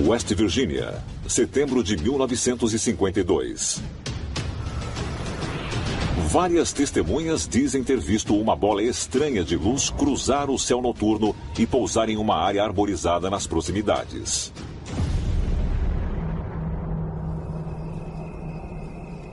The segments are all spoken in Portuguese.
West Virginia, setembro de 1952. Várias testemunhas dizem ter visto uma bola estranha de luz cruzar o céu noturno e pousar em uma área arborizada nas proximidades.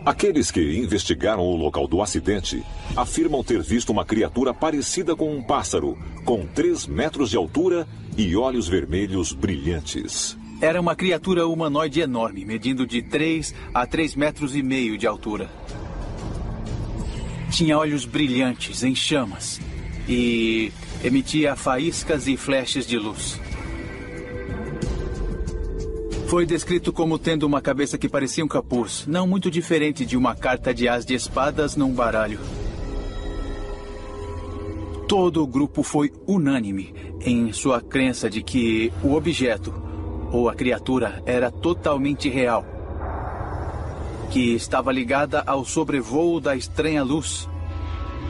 Aqueles que investigaram o local do acidente afirmam ter visto uma criatura parecida com um pássaro, com 3 metros de altura e olhos vermelhos brilhantes. Era uma criatura humanoide enorme, medindo de 3 a 3,5 metros de altura. Tinha olhos brilhantes, em chamas, e emitia faíscas e flechas de luz. Foi descrito como tendo uma cabeça que parecia um capuz, não muito diferente de uma carta de as de espadas num baralho. Todo o grupo foi unânime em sua crença de que o objeto, ou a criatura, era totalmente real, que estava ligada ao sobrevoo da estranha luz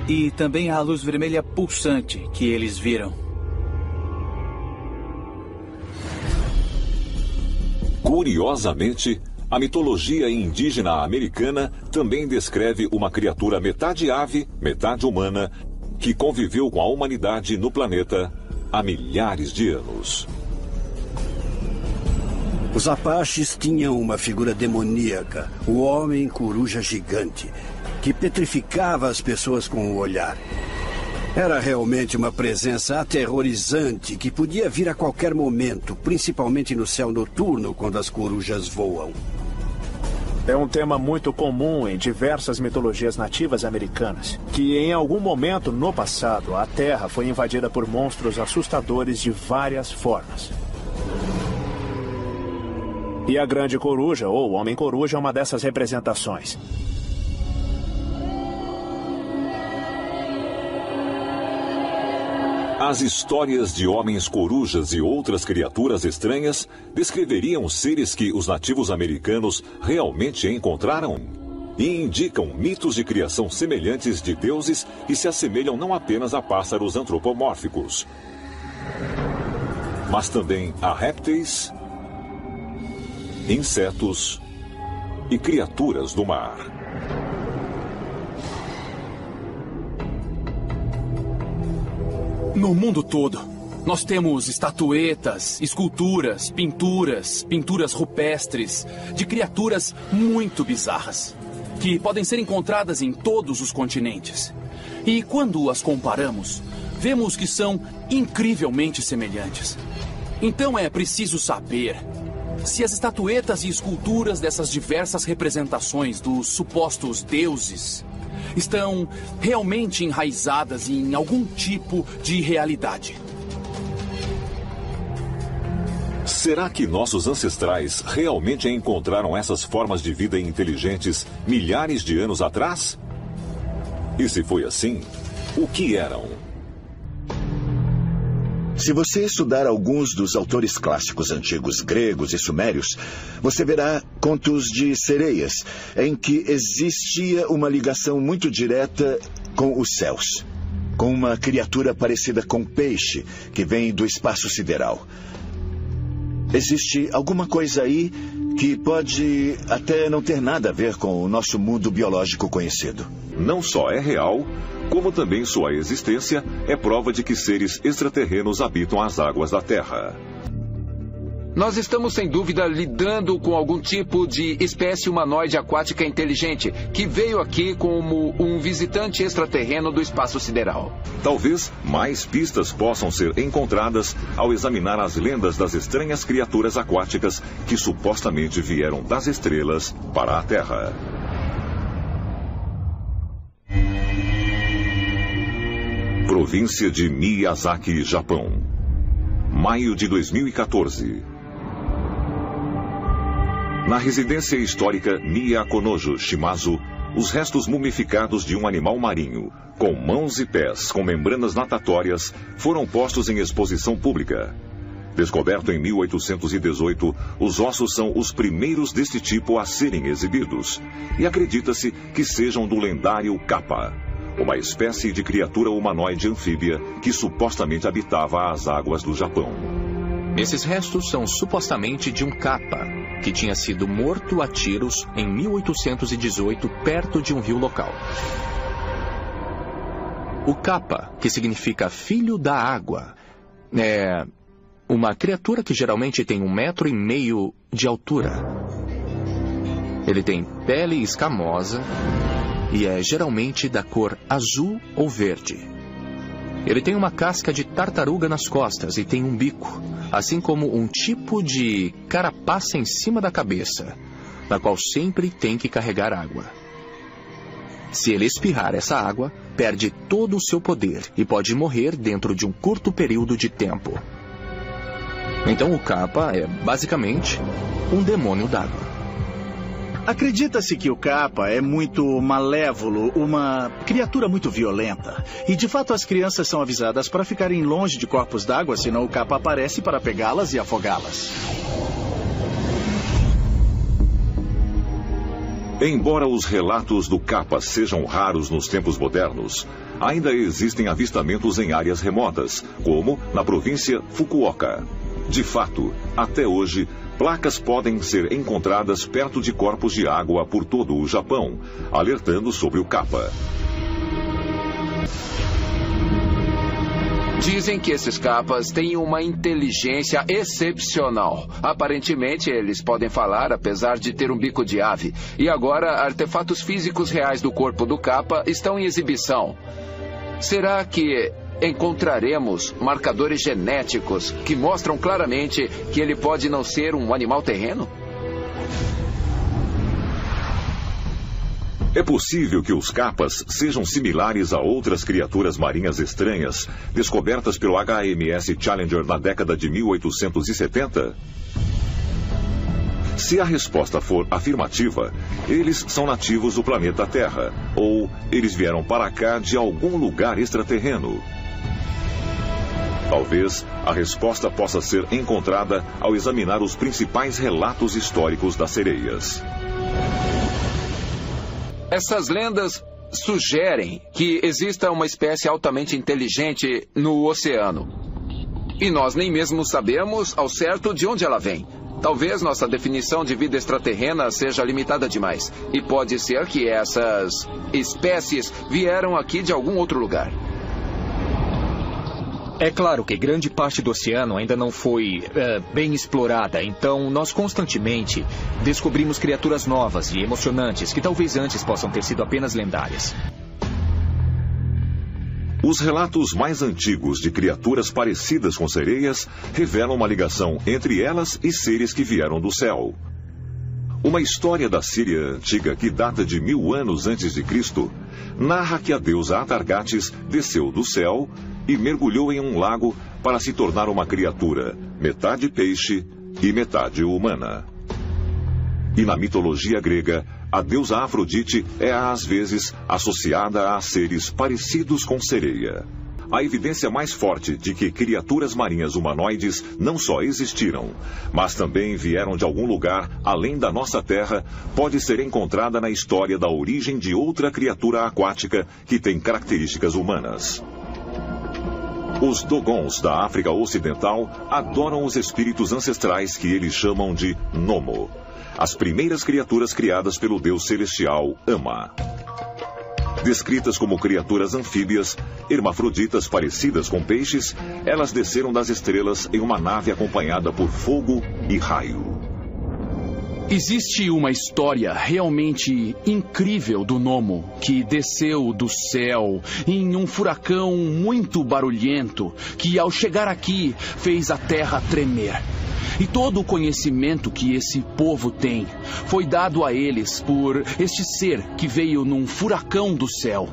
e também à luz vermelha pulsante que eles viram. Curiosamente, a mitologia indígena americana também descreve uma criatura metade ave, metade humana, que conviveu com a humanidade no planeta há milhares de anos. Os Apaches tinham uma figura demoníaca, o homem coruja gigante, que petrificava as pessoas com o olhar. Era realmente uma presença aterrorizante que podia vir a qualquer momento, principalmente no céu noturno, quando as corujas voam. É um tema muito comum em diversas mitologias nativas americanas, que em algum momento no passado a Terra foi invadida por monstros assustadores de várias formas. E a Grande Coruja, ou Homem-Coruja, é uma dessas representações. As histórias de homens corujas e outras criaturas estranhas descreveriam seres que os nativos americanos realmente encontraram e indicam mitos de criação semelhantes de deuses e se assemelham não apenas a pássaros antropomórficos, mas também a répteis, insetos e criaturas do mar. No mundo todo, nós temos estatuetas, esculturas, pinturas rupestres de criaturas muito bizarras, que podem ser encontradas em todos os continentes. E quando as comparamos, vemos que são incrivelmente semelhantes. Então é preciso saber se as estatuetas e esculturas dessas diversas representações dos supostos deuses estão realmente enraizadas em algum tipo de realidade. Será que nossos ancestrais realmente encontraram essas formas de vida inteligentes milhares de anos atrás? E se foi assim, o que eram? Se você estudar alguns dos autores clássicos antigos gregos e sumérios, você verá contos de sereias, em que existia uma ligação muito direta com os céus, com uma criatura parecida com peixe, que vem do espaço sideral. Existe alguma coisa aí que pode até não ter nada a ver com o nosso mundo biológico conhecido. Não só é real, como também sua existência é prova de que seres extraterrenos habitam as águas da Terra. Nós estamos, sem dúvida, lidando com algum tipo de espécie humanoide aquática inteligente que veio aqui como um visitante extraterreno do espaço sideral. Talvez mais pistas possam ser encontradas ao examinar as lendas das estranhas criaturas aquáticas que supostamente vieram das estrelas para a Terra. Província de Miyazaki, Japão. Maio de 2014. Na residência histórica Miyakonojo Shimazu, os restos mumificados de um animal marinho, com mãos e pés com membranas natatórias, foram postos em exposição pública. Descoberto em 1818, os ossos são os primeiros deste tipo a serem exibidos, e acredita-se que sejam do lendário Kappa, uma espécie de criatura humanoide anfíbia que supostamente habitava as águas do Japão. Esses restos são supostamente de um Kappa, que tinha sido morto a tiros em 1818 perto de um rio local. O Kappa, que significa filho da água, é uma criatura que geralmente tem 1,5 metro de altura. Ele tem pele escamosa e é geralmente da cor azul ou verde. Ele tem uma casca de tartaruga nas costas e tem um bico, assim como um tipo de carapaça em cima da cabeça, na qual sempre tem que carregar água. Se ele espirrar essa água, perde todo o seu poder e pode morrer dentro de um curto período de tempo. Então o Kappa é, basicamente, um demônio d'água. Acredita-se que o Kappa é muito malévolo, uma criatura muito violenta. E de fato as crianças são avisadas para ficarem longe de corpos d'água, senão o Kappa aparece para pegá-las e afogá-las. Embora os relatos do Kappa sejam raros nos tempos modernos, ainda existem avistamentos em áreas remotas, como na província Fukuoka. De fato, até hoje, placas podem ser encontradas perto de corpos de água por todo o Japão, alertando sobre o Kappa. Dizem que esses Kappas têm uma inteligência excepcional. Aparentemente, eles podem falar, apesar de ter um bico de ave. E agora, artefatos físicos reais do corpo do Kappa estão em exibição. Será que encontraremos marcadores genéticos que mostram claramente que ele pode não ser um animal terreno? É possível que os Kappas sejam similares a outras criaturas marinhas estranhas descobertas pelo HMS Challenger na década de 1870? Se a resposta for afirmativa, eles são nativos do planeta Terra, ou eles vieram para cá de algum lugar extraterreno. Talvez a resposta possa ser encontrada ao examinar os principais relatos históricos das sereias. Essas lendas sugerem que exista uma espécie altamente inteligente no oceano. E nós nem mesmo sabemos ao certo de onde ela vem. Talvez nossa definição de vida extraterrena seja limitada demais. E pode ser que essas espécies vieram aqui de algum outro lugar. É claro que grande parte do oceano ainda não foi bem explorada, então nós constantemente descobrimos criaturas novas e emocionantes que talvez antes possam ter sido apenas lendárias. Os relatos mais antigos de criaturas parecidas com sereias revelam uma ligação entre elas e seres que vieram do céu. Uma história da Síria antiga que data de 1000 anos antes de Cristo narra que a deusa Atargates desceu do céu e mergulhou em um lago para se tornar uma criatura, metade peixe e metade humana. E na mitologia grega, a deusa Afrodite é às vezes associada a seres parecidos com sereia. A evidência mais forte de que criaturas marinhas humanoides não só existiram, mas também vieram de algum lugar além da nossa Terra, pode ser encontrada na história da origem de outra criatura aquática que tem características humanas. Os Dogons da África Ocidental adoram os espíritos ancestrais que eles chamam de Nomo, as primeiras criaturas criadas pelo deus celestial Ama. Descritas como criaturas anfíbias, hermafroditas parecidas com peixes, elas desceram das estrelas em uma nave acompanhada por fogo e raio. Existe uma história realmente incrível do Nomo, que desceu do céu em um furacão muito barulhento, que ao chegar aqui fez a terra tremer. E todo o conhecimento que esse povo tem foi dado a eles por este ser que veio num furacão do céu.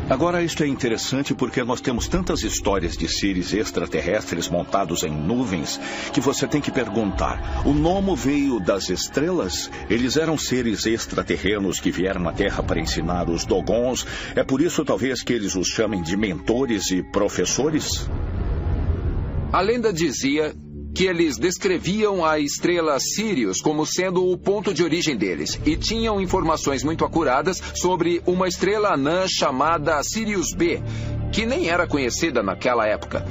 Agora, isto é interessante porque nós temos tantas histórias de seres extraterrestres montados em nuvens que você tem que perguntar: o Nomo veio das estrelas? Eles eram seres extraterrenos que vieram à Terra para ensinar os Dogons? É por isso, talvez, que eles os chamem de mentores e professores? A lenda dizia que eles descreviam a estrela Sirius como sendo o ponto de origem deles e tinham informações muito acuradas sobre uma estrela anã chamada Sirius B, que nem era conhecida naquela época.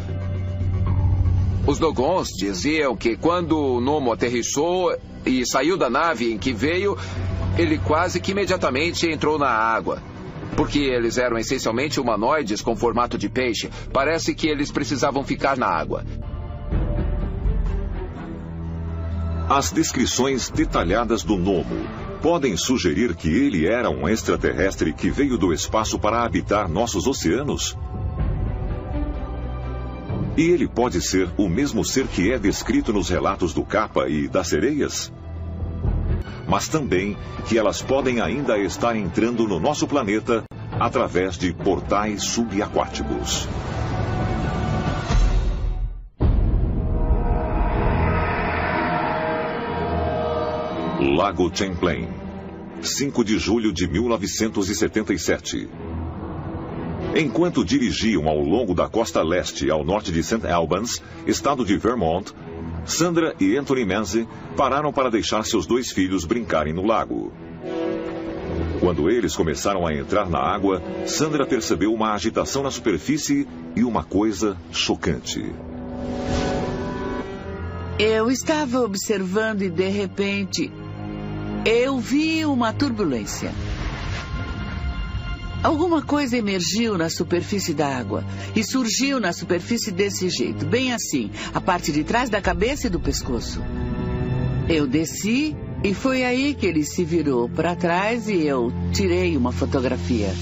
Os Dogons diziam que quando o Nomo aterrissou e saiu da nave em que veio, ele quase que imediatamente entrou na água. Porque eles eram essencialmente humanoides com formato de peixe, parece que eles precisavam ficar na água. As descrições detalhadas do Nomo podem sugerir que ele era um extraterrestre que veio do espaço para habitar nossos oceanos? E ele pode ser o mesmo ser que é descrito nos relatos do Kappa e das sereias? Mas também que elas podem ainda estar entrando no nosso planeta através de portais subaquáticos. Lago Champlain, 5 de julho de 1977. Enquanto dirigiam ao longo da costa leste ao norte de St. Albans, estado de Vermont, Sandra e Anthony Manzi pararam para deixar seus 2 filhos brincarem no lago. Quando eles começaram a entrar na água, Sandra percebeu uma agitação na superfície e uma coisa chocante. Eu estava observando e, de repente, eu vi uma turbulência. Alguma coisa emergiu na superfície da água e surgiu na superfície desse jeito, bem assim, a parte de trás da cabeça e do pescoço. Eu desci e foi aí que ele se virou para trás e eu tirei uma fotografia.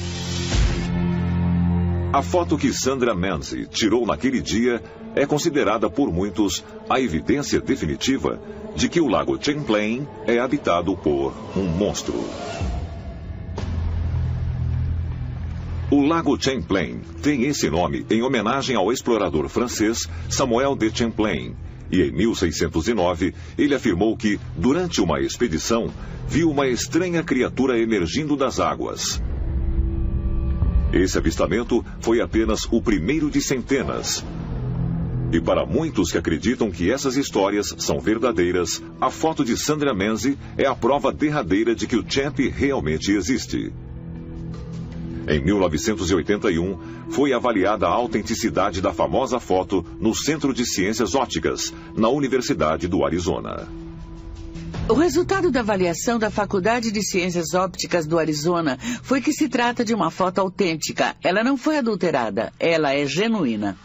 A foto que Sandra Manzi tirou naquele dia é considerada por muitos a evidência definitiva de que o Lago Champlain é habitado por um monstro. O Lago Champlain tem esse nome em homenagem ao explorador francês Samuel de Champlain. E em 1609, ele afirmou que, durante uma expedição, viu uma estranha criatura emergindo das águas. Esse avistamento foi apenas o primeiro de centenas. E para muitos que acreditam que essas histórias são verdadeiras, a foto de Sandra Manzi é a prova derradeira de que o Champ realmente existe. Em 1981, foi avaliada a autenticidade da famosa foto no Centro de Ciências Ópticas, na Universidade do Arizona. O resultado da avaliação da Faculdade de Ciências Ópticas do Arizona foi que se trata de uma foto autêntica. Ela não foi adulterada, ela é genuína.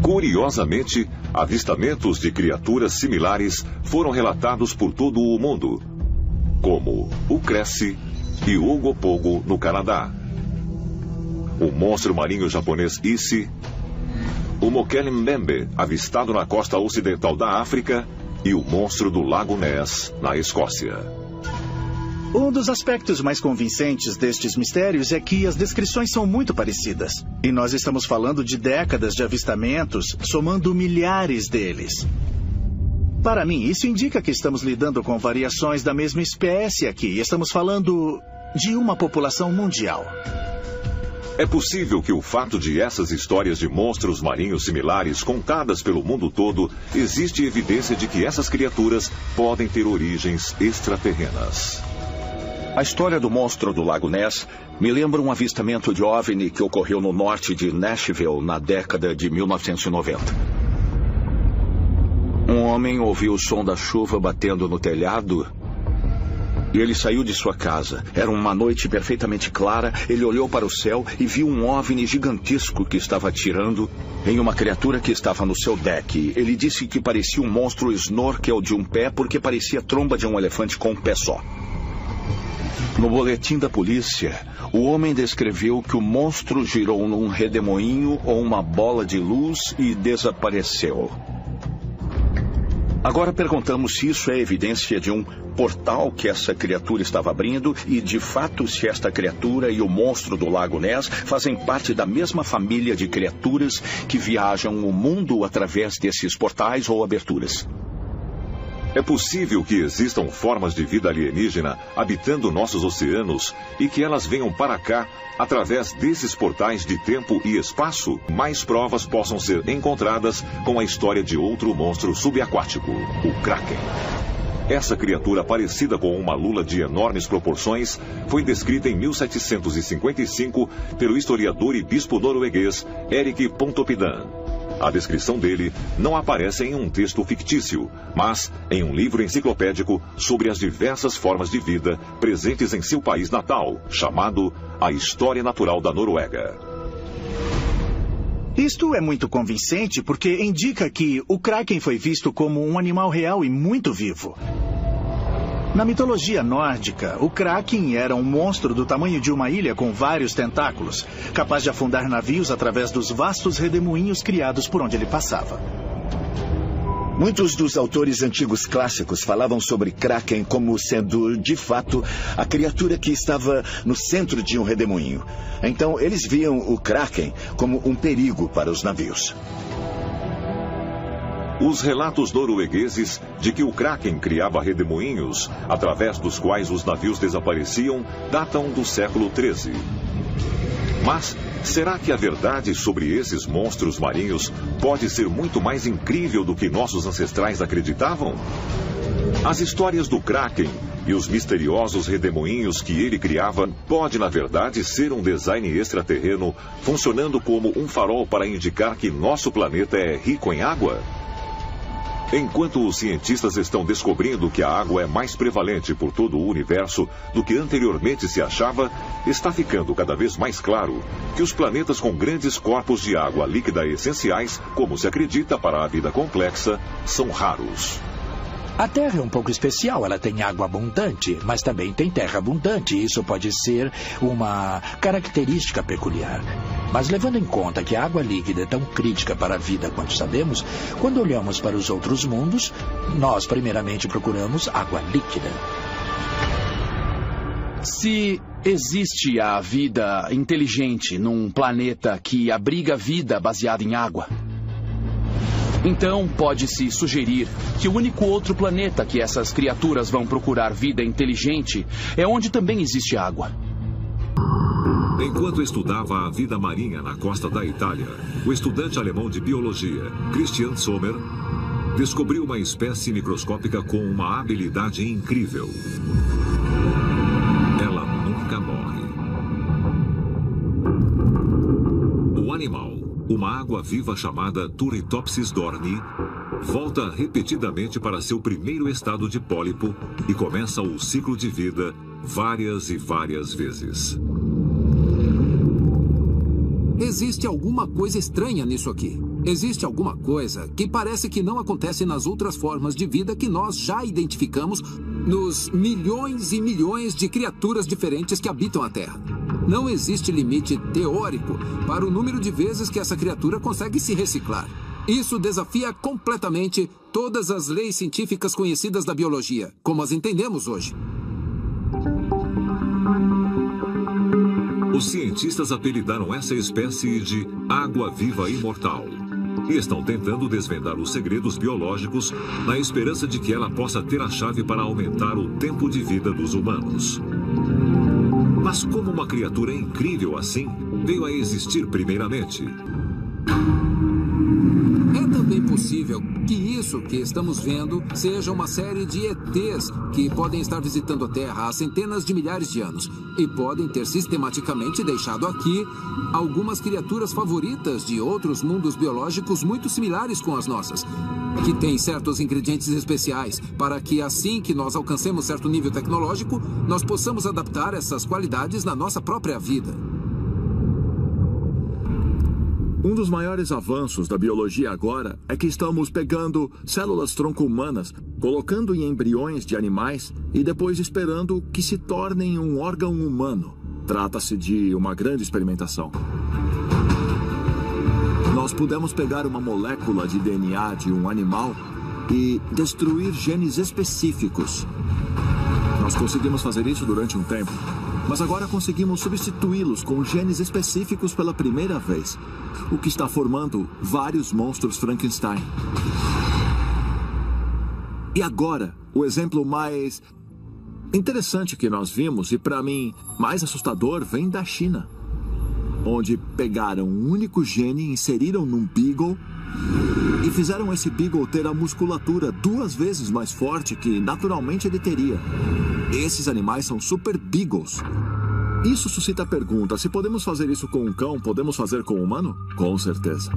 Curiosamente, avistamentos de criaturas similares foram relatados por todo o mundo, como o Cresce e o Ogopogo no Canadá, o monstro marinho japonês Issy, o Mokele Mbembe, avistado na costa ocidental da África, e o monstro do Lago Ness, na Escócia. Um dos aspectos mais convincentes destes mistérios é que as descrições são muito parecidas. E nós estamos falando de décadas de avistamentos, somando milhares deles. Para mim, isso indica que estamos lidando com variações da mesma espécie aqui. Estamos falando de uma população mundial. É possível que o fato de essas histórias de monstros marinhos similares contadas pelo mundo todo, existe evidência de que essas criaturas podem ter origens extraterrenas. A história do monstro do Lago Ness me lembra um avistamento de OVNI que ocorreu no norte de Nashville na década de 1990. Um homem ouviu o som da chuva batendo no telhado e ele saiu de sua casa. Era uma noite perfeitamente clara. Ele olhou para o céu e viu um OVNI gigantesco que estava atirando em uma criatura que estava no seu deck. Ele disse que parecia um monstro snorkel de um pé porque parecia a tromba de um elefante com um pé só. No boletim da polícia, o homem descreveu que o monstro girou num redemoinho ou uma bola de luz e desapareceu. Agora perguntamos se isso é evidência de um portal que essa criatura estava abrindo e, de fato, se esta criatura e o monstro do Lago Ness fazem parte da mesma família de criaturas que viajam o mundo através desses portais ou aberturas. É possível que existam formas de vida alienígena habitando nossos oceanos e que elas venham para cá através desses portais de tempo e espaço? Mais provas possam ser encontradas com a história de outro monstro subaquático, o Kraken. Essa criatura, parecida com uma lula de enormes proporções, foi descrita em 1755 pelo historiador e bispo norueguês Erik Pontoppidan. A descrição dele não aparece em um texto fictício, mas em um livro enciclopédico sobre as diversas formas de vida presentes em seu país natal, chamado A História Natural da Noruega. Isto é muito convincente porque indica que o Kraken foi visto como um animal real e muito vivo. Na mitologia nórdica, o Kraken era um monstro do tamanho de uma ilha com vários tentáculos, capaz de afundar navios através dos vastos redemoinhos criados por onde ele passava. Muitos dos autores antigos clássicos falavam sobre Kraken como sendo, de fato, a criatura que estava no centro de um redemoinho. Então, eles viam o Kraken como um perigo para os navios. Os relatos noruegueses de que o Kraken criava redemoinhos, através dos quais os navios desapareciam, datam do século XIII. Mas será que a verdade sobre esses monstros marinhos pode ser muito mais incrível do que nossos ancestrais acreditavam? As histórias do Kraken e os misteriosos redemoinhos que ele criava pode, na verdade, ser um design extraterreno funcionando como um farol para indicar que nosso planeta é rico em água? Enquanto os cientistas estão descobrindo que a água é mais prevalente por todo o universo do que anteriormente se achava, está ficando cada vez mais claro que os planetas com grandes corpos de água líquida essenciais, como se acredita para a vida complexa, são raros. A Terra é um pouco especial, ela tem água abundante, mas também tem terra abundante. Isso pode ser uma característica peculiar. Mas levando em conta que a água líquida é tão crítica para a vida quanto sabemos, quando olhamos para os outros mundos, nós primeiramente procuramos água líquida. Se existe a vida inteligente num planeta que abriga vida baseada em água, então pode-se sugerir que o único outro planeta que essas criaturas vão procurar vida inteligente é onde também existe água. Enquanto estudava a vida marinha na costa da Itália, o estudante alemão de biologia, Christian Sommer, descobriu uma espécie microscópica com uma habilidade incrível. Ela nunca morre. O animal, uma água-viva chamada Turritopsis dorni, volta repetidamente para seu primeiro estado de pólipo e começa o ciclo de vida várias e várias vezes. Existe alguma coisa estranha nisso aqui. Existe alguma coisa que parece que não acontece nas outras formas de vida que nós já identificamos nos milhões e milhões de criaturas diferentes que habitam a Terra. Não existe limite teórico para o número de vezes que essa criatura consegue se reciclar. Isso desafia completamente todas as leis científicas conhecidas da biologia, como as entendemos hoje. Os cientistas apelidaram essa espécie de água-viva imortal e estão tentando desvendar os segredos biológicos na esperança de que ela possa ter a chave para aumentar o tempo de vida dos humanos. Mas como uma criatura incrível assim veio a existir primeiramente? É também possível que isso que estamos vendo seja uma série de ETs que podem estar visitando a Terra há centenas de milhares de anos e podem ter sistematicamente deixado aqui algumas criaturas favoritas de outros mundos biológicos muito similares com as nossas, que têm certos ingredientes especiais para que assim que nós alcancemos certo nível tecnológico, nós possamos adaptar essas qualidades na nossa própria vida. Um dos maiores avanços da biologia agora é que estamos pegando células tronco humanas, colocando em embriões de animais e depois esperando que se tornem um órgão humano. Trata-se de uma grande experimentação. Nós pudemos pegar uma molécula de DNA de um animal e destruir genes específicos. Nós conseguimos fazer isso durante um tempo, mas agora conseguimos substituí-los com genes específicos pela primeira vez, o que está formando vários monstros Frankenstein. E agora, o exemplo mais interessante que nós vimos, e para mim mais assustador, vem da China. onde pegaram um único gene, inseriram num Beagle e fizeram esse Beagle ter a musculatura 2 vezes mais forte que naturalmente ele teria. Esses animais são Super Beagles. Isso suscita a pergunta: se podemos fazer isso com um cão, podemos fazer com um humano? Com certeza.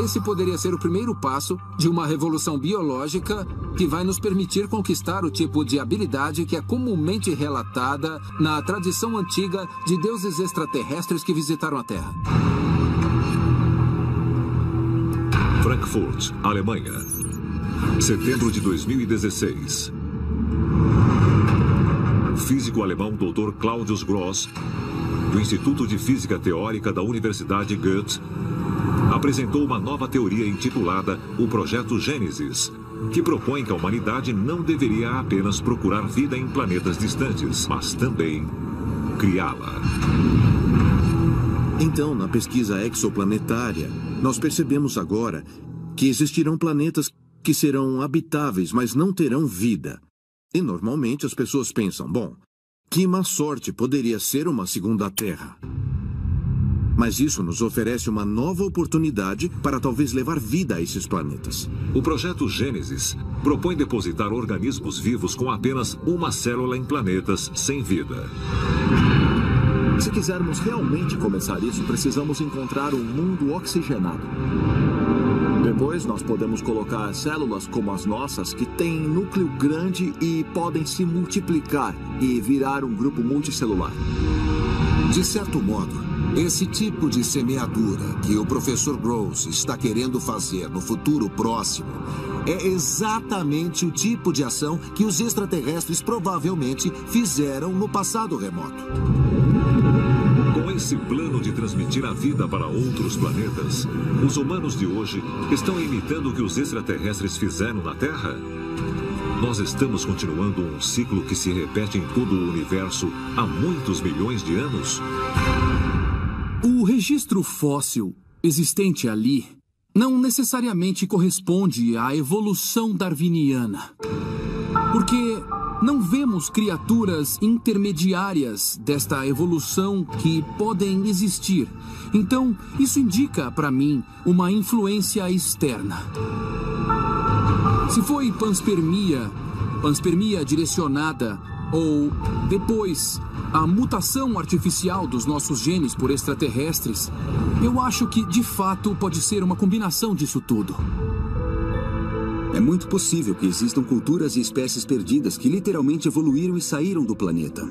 Esse poderia ser o primeiro passo de uma revolução biológica que vai nos permitir conquistar o tipo de habilidade que é comumente relatada na tradição antiga de deuses extraterrestres que visitaram a Terra. Frankfurt, Alemanha. Setembro de 2016. O físico alemão Dr. Claudius Gross, do Instituto de Física Teórica da Universidade Goethe, apresentou uma nova teoria intitulada o Projeto Gênesis, que propõe que a humanidade não deveria apenas procurar vida em planetas distantes, mas também criá-la. Então, na pesquisa exoplanetária, nós percebemos agora que existirão planetas que serão habitáveis, mas não terão vida. E normalmente as pessoas pensam, bom, que má sorte poderia ser uma segunda Terra. Mas isso nos oferece uma nova oportunidade para talvez levar vida a esses planetas. O projeto Gênesis propõe depositar organismos vivos com apenas uma célula em planetas sem vida. Se quisermos realmente começar isso, precisamos encontrar um mundo oxigenado. Depois, nós podemos colocar células como as nossas, que têm núcleo grande e podem se multiplicar e virar um grupo multicelular. De certo modo, esse tipo de semeadura que o professor Gross está querendo fazer no futuro próximo é exatamente o tipo de ação que os extraterrestres provavelmente fizeram no passado remoto. Com esse plano de transmitir a vida para outros planetas, os humanos de hoje estão imitando o que os extraterrestres fizeram na Terra? Nós estamos continuando um ciclo que se repete em todo o universo há muitos milhões de anos? O registro fóssil existente ali não necessariamente corresponde à evolução darwiniana. Porque não vemos criaturas intermediárias desta evolução que podem existir. Então, isso indica para mim uma influência externa. Se foi panspermia direcionada, ou depois a mutação artificial dos nossos genes por extraterrestres, eu acho que de fato pode ser uma combinação disso tudo. É muito possível que existam culturas e espécies perdidas que literalmente evoluíram e saíram do planeta.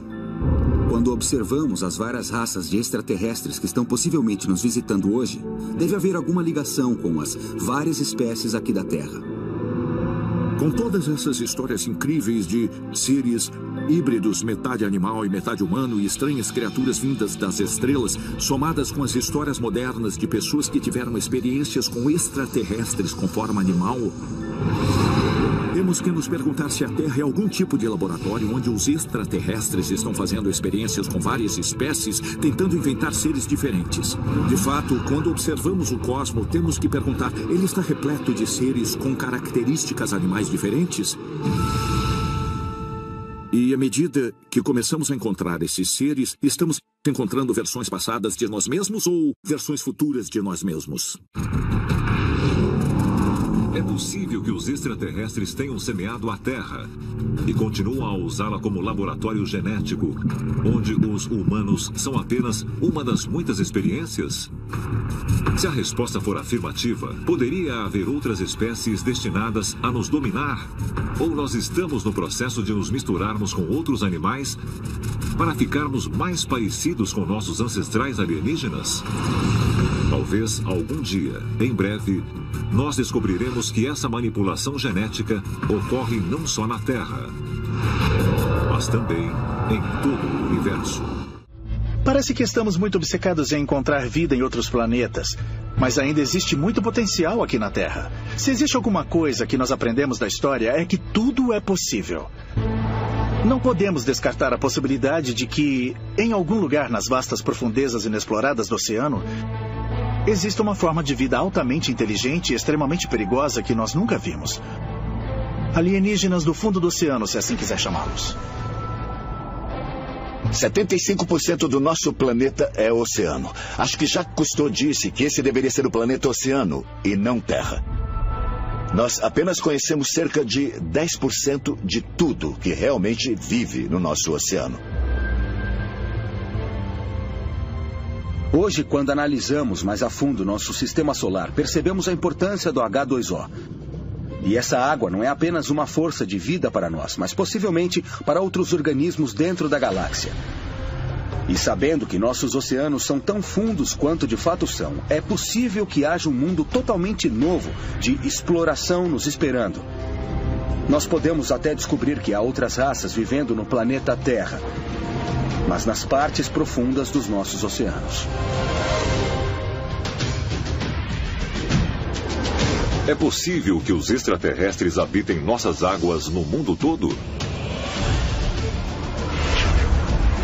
Quando observamos as várias raças de extraterrestres que estão possivelmente nos visitando hoje, deve haver alguma ligação com as várias espécies aqui da Terra. Com todas essas histórias incríveis de seres híbridos, metade animal e metade humano, e estranhas criaturas vindas das estrelas, somadas com as histórias modernas de pessoas que tiveram experiências com extraterrestres com forma animal, temos que nos perguntar se a Terra é algum tipo de laboratório onde os extraterrestres estão fazendo experiências com várias espécies, tentando inventar seres diferentes. De fato, quando observamos o cosmos, temos que perguntar, ele está repleto de seres com características animais diferentes? E à medida que começamos a encontrar esses seres, estamos encontrando versões passadas de nós mesmos ou versões futuras de nós mesmos? É possível que os extraterrestres tenham semeado a Terra e continuam a usá-la como laboratório genético, onde os humanos são apenas uma das muitas experiências? Se a resposta for afirmativa, poderia haver outras espécies destinadas a nos dominar? Ou nós estamos no processo de nos misturarmos com outros animais para ficarmos mais parecidos com nossos ancestrais alienígenas? Talvez algum dia, em breve, nós descobriremos que essa manipulação genética ocorre não só na Terra, mas também em todo o universo. Parece que estamos muito obcecados em encontrar vida em outros planetas, mas ainda existe muito potencial aqui na Terra. Se existe alguma coisa que nós aprendemos da história, é que tudo é possível. Não podemos descartar a possibilidade de que, em algum lugar nas vastas profundezas inexploradas do oceano, existe uma forma de vida altamente inteligente e extremamente perigosa que nós nunca vimos. Alienígenas do fundo do oceano, se assim quiser chamá-los. 75% do nosso planeta é oceano. Acho que Jacques Cousteau disse que esse deveria ser o planeta oceano e não Terra. Nós apenas conhecemos cerca de 10% de tudo que realmente vive no nosso oceano. Hoje, quando analisamos mais a fundo nosso sistema solar, percebemos a importância do H2O. E essa água não é apenas uma força de vida para nós, mas possivelmente para outros organismos dentro da galáxia. E sabendo que nossos oceanos são tão fundos quanto de fato são, é possível que haja um mundo totalmente novo de exploração nos esperando. Nós podemos até descobrir que há outras raças vivendo no planeta Terra, mas nas partes profundas dos nossos oceanos. É possível que os extraterrestres habitem nossas águas no mundo todo?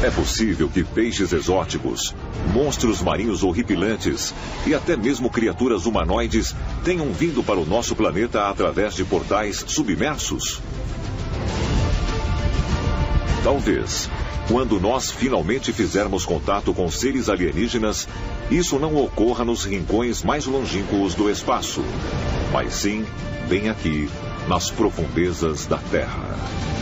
É possível que peixes exóticos, monstros marinhos horripilantes e até mesmo criaturas humanoides tenham vindo para o nosso planeta através de portais submersos? Talvez, quando nós finalmente fizermos contato com seres alienígenas, isso não ocorra nos rincões mais longínquos do espaço, mas sim bem aqui, nas profundezas da Terra.